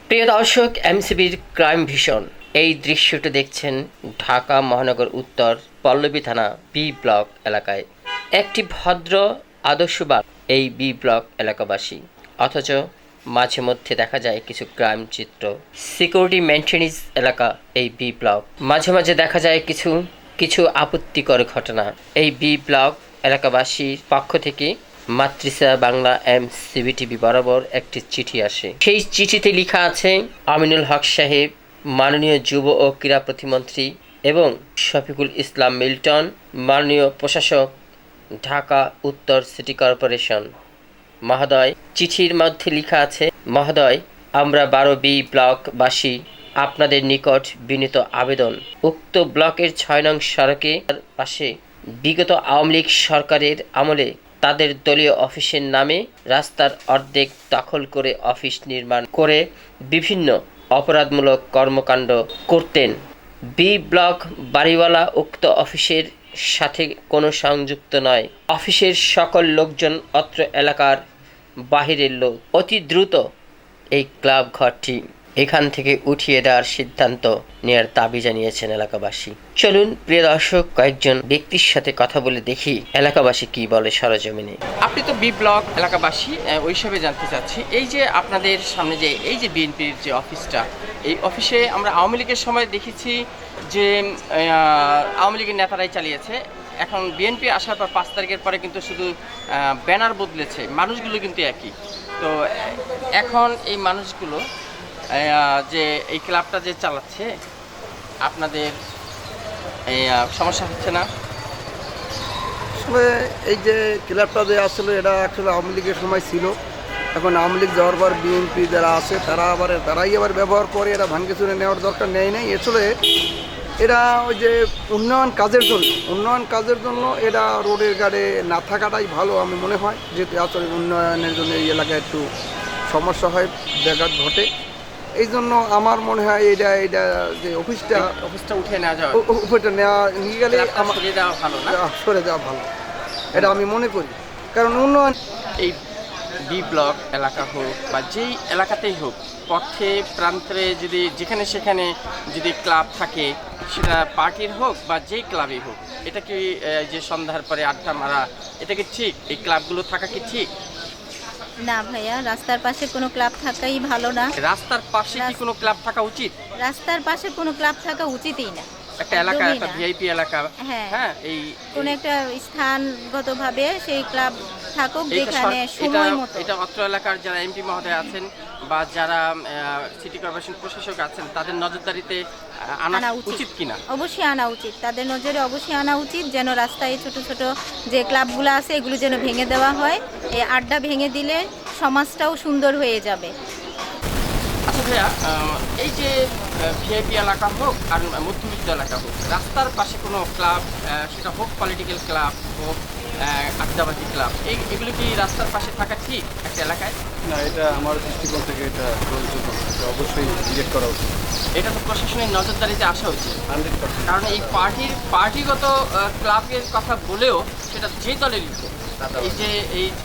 প্রিয় দর্শক, এমসিবির crime vision এই দৃশ্যটি দেখছেন ঢাকা মহানগর উত্তর পল্লবী থানা বি ব্লক এলাকায়। একটি ভদ্র আদর্শবান এই বি ব্লক এলাকাবাসী, অথচ মাঝে মধ্যে দেখা যায় কিছু ক্রাইম চিত্র। সিকিউরিটি মেনটেন্যান্স এলাকা এই বি ব্লক, মাঝে মাঝে দেখা যায় কিছু আপত্তিকর ঘটনা। এই বি ব্লক এলাকাবাসীর পক্ষ থেকে মাতৃসা বাংলা এমসিবিটিভি বরাবর একটি চিঠি আসে। সেই চিঠিতে লেখা আছে, আমিনুল হক সাহেব, মাননীয় যুব ও ক্রীড়া প্রতিমন্ত্রী এবং শফিকুল ইসলাম মিল্টন, মাননীয় প্রশাসক, ঢাকা উত্তর সিটি কর্পোরেশন মহোদয়। চিঠির মধ্যে লেখা আছে, মহোদয়, আমরা 12 বি ব্লকবাসী আপনাদের নিকট বিনীত আবেদন, উক্ত ব্লকের 6 নং সড়কের পাশে বিগত আওয়ামী লীগ সরকারের আমলে তাদের দলীয় অফিসের নামে রাস্তার অর্ধেক দখল করে অফিস নির্মাণ করে বিভিন্ন অপরাধমূলক কর্মকাণ্ড করতেন। বি ব্লক বাড়িওয়ালা উক্ত অফিসের সাথে কোনো সংযুক্ত নয়। অফিসের সকল লোকজন অত্র এলাকার বাহিরের লোক। অতি দ্রুত এই ক্লাব ঘরটি এখান থেকে উঠিয়ে দেওয়ার সিদ্ধান্ত নেওয়ার দাবি জানিয়েছেন এলাকাবাসী। চলুন প্রিয় দর্শক, কয়েকজন ব্যক্তির সাথে কথা বলে দেখি এলাকাবাসী কি বলে সরজমিনে। আপনি তো বি ব্লক এলাকাবাসী, ওই হিসাবে জানতে চাচ্ছি, এই যে আপনাদের সামনে যে এই যে বিএনপির যে অফিসটা, এই অফিসে আমরা আওয়ামী লীগের সময় দেখেছি যে আওয়ামী লীগের নেতারাই চালিয়েছে। এখন বিএনপি আসার পর 5 তারিখের পরে কিন্তু শুধু ব্যানার বদলেছে, মানুষগুলো কিন্তু একই। তো এখন এই মানুষগুলো যে এই ক্লাবটা যে চালাচ্ছে, আপনাদের এই সমস্যা হচ্ছে না? আসলে এই যে ক্লাবটা যে আসলে এটা আসলে আওয়ামী লীগের সময় ছিল। এখন আওয়ামী লীগ যাওয়ার পর বিএনপি যারা আছে তারাই আবার ব্যবহার করে, এরা ভাঙকে চুরে নেওয়ার দরকার নেই। আসলে এরা ওই যে উন্নয়ন কাজের জন্য এরা রোডের গাড়ে না থাকাটাই ভালো আমি মনে হয়, যেহেতু আসলে উন্নয়নের জন্য এই এলাকায় একটু সমস্যা হয়, ব্যাঘাত ঘটে। এই জন্য আমার মনে হয় এটা যে অফিসটা উঠে নেওয়া যাবে, উপরটা নিয়ে গেলে সরে দেওয়া ভালো, এটা আমি মনে করি। কারণ উন্নয়ন এই বি ব্লক এলাকা হোক বা যেই এলাকাতেই হোক, পথে প্রান্তে যদি যেখানে সেখানে যদি ক্লাব থাকে, সেটা পার্টির হোক বা যেই ক্লাবই হোক, এটা কি যে সন্ধ্যার পরে আড্ডা মারা, এটা কি ঠিক? এই ক্লাবগুলো থাকা কি ঠিক? না ভাইয়া, রাস্তার পাশে কোনো ক্লাব থাকাই ভালো না। রাস্তার পাশে কি কোনো ক্লাব থাকা উচিত? রাস্তার পাশে কোনো ক্লাব থাকা উচিতই না। একটা এলাকা, একটা ভিআইপি এলাকা, হ্যাঁ, এই কোন একটা স্থানগতভাবে সেই ক্লাব থাকুক যেখানে সময় মতো। এটা অত্র এলাকার যারা এমপি মহোদয় আছেন বা যারা সিটি কর্পোরেশন প্রশাসক আছেন, তাদের নজরদারিতে আনা উচিত কিনা? অবশ্যই আনা উচিত, তাদের নজরে অবশ্যই আনা উচিত, যেন রাস্তায় ছোট ছোট যে ক্লাবগুলো আছে এগুলো যেন ভেঙে দেওয়া হয়। এই আড্ডা ভেঙে দিলে সমাজটাও সুন্দর হয়ে যাবে। আচ্ছা ভাইয়া, এই যে ভিআইপি এলাকা হোক আর মধ্যবিত্ত এলাকা হোক, রাস্তার পাশে কোনো ক্লাব, সেটা হোক পলিটিক্যাল ক্লাব হোক আড্ডাবাজি ক্লাব, এগুলো কি রাস্তার পাশে থাকা ঠিক একটা এলাকায়? না, এটা আমার দৃষ্টিকোণ থেকে এটা অবশ্যই রিজেক্ট করা উচিত। এটা তো প্রশাসনের নজরদারিতে আসা উচিত, 100%। কারণ এই পার্টিগত ক্লাবের কথা বলেও সেটা যে দলের লিখে, এই যে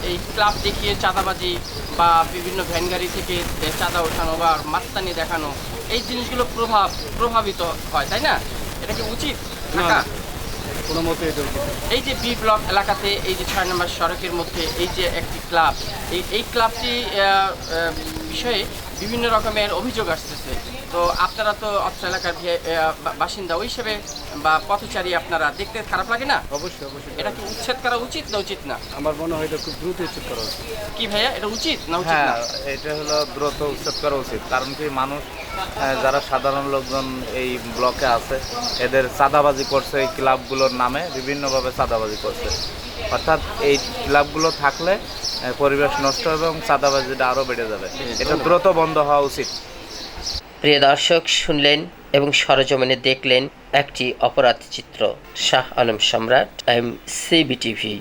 এই ক্লাব দেখিয়ে চাঁদাবাজি বা বিভিন্ন ভ্যান গাড়ি থেকে চাঁদা ওঠানো বা মাস্তানি দেখানো, এই জিনিসগুলো প্রভাবিত হয়, তাই না? এটা কি উচিত থাকা? কোনো মতে এটা এই যে বি ব্লক এলাকাতে এই যে 6 নম্বর সড়কের মধ্যে এই যে একটি ক্লাব, এই ক্লাবটি বিষয়ে বিভিন্ন রকমের অভিযোগ আসতেছে। তো আপনারা তো অত্র এলাকার বাসিন্দা, ওই হিসেবে বা পথচারী, আপনারা দেখতে খারাপ লাগে না? অবশ্যই। এটা কি উচ্ছেদ করা উচিত না উচিত না? আমার মনে হয় এটা খুব দ্রুত উচ্ছেদ করা উচিত। কি ভাইয়া, এটা উচিত না উচিত না? এটা হলো দ্রুত উচ্ছেদ করা উচিত। কারণ কি, মানুষ যারা সাধারণ লোকজন এই ব্লকে আছে, এদের চাঁদাবাজি করছে, এই ক্লাবগুলোর নামে বিভিন্নভাবে চাঁদাবাজি করছে। অর্থাৎ এই ক্লাবগুলো থাকলে পরিবেশ নষ্ট হবে এবং চাঁদাবাজিটা আরও বেড়ে যাবে। এটা দ্রুত বন্ধ হওয়া উচিত। প্রিয় দর্শক, শুনলেন এবং সরজমিনে দেখলেন একটি অপরাধ চিত্র। শাহ আলম সম্রাট, এমসিবিটিভি।